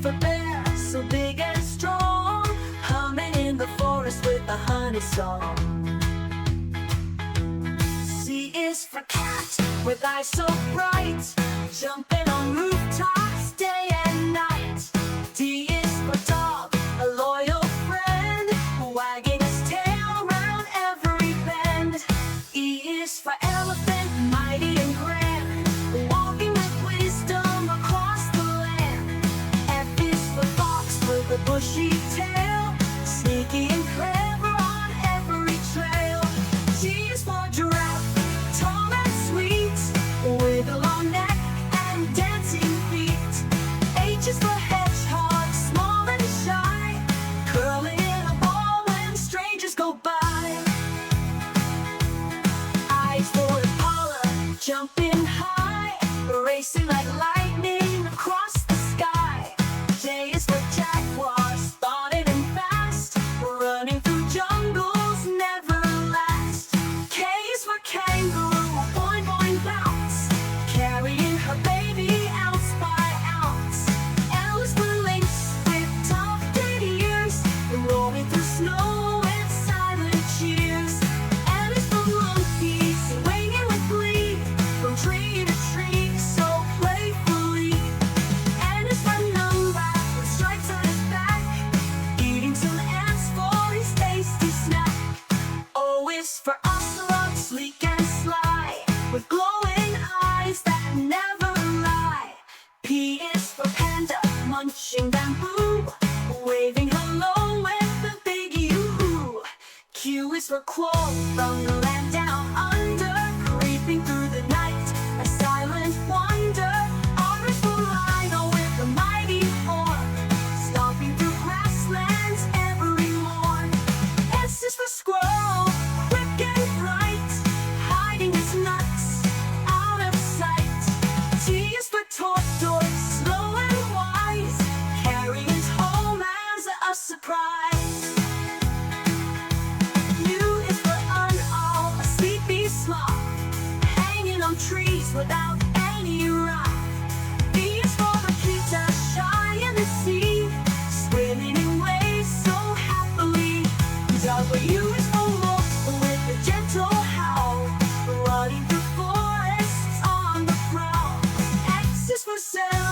for bear, so big and strong, humming in the forest with a honey song. C is for cat, with eyes so bright, jumping on rooftops day and night. D is for dog, a loyal friend, wagging his tail round every bend. E is for elephant, mighty and grand, walking with wisdom across the land. F is for fox, with a bushy tail, sneaky and clever on every trail. G is for giraffe, tall and sweet, with a long neck and dancing feet. H is for hedgehog, small and shy, curling in a ball when strangers go by. I is for Impala, jumping high, racing like lightning across the sky. J is for jaguar, spotted and fast, running through jungles never last. K is for kangaroo, boing boing bounce, carrying her baby ounce by ounce. L is for lynx, with tufted ears, rolling through snow with silent cheers. M is for monkey, swinging with glee, from tree to tree so playfully. N is for numbat, with stripes on his back, eating some ants for his tasty snack. O is for ocelot, sleek and sly, with glowing eyes that never lie. P is for panda, munching bamboo, waving hello with a big yoo-hoo. Q is for quoll, from the land down under, creeping through the night, a silent wonder. R is for rhino, with a mighty horn, stomping through grasslands every morn. S is for squirrel, quick and bright, hiding his nuts out of sight. T is for tortoise, slow and wise, carrying his home as a surprise. U is for unowl, a sleepy sloth, hanging on trees without any rock. V is for the cheetah, shy in the sea, swimming in waves so happily. W is for wolf, with a gentle howl, running through forests on the prowl. X is for sail,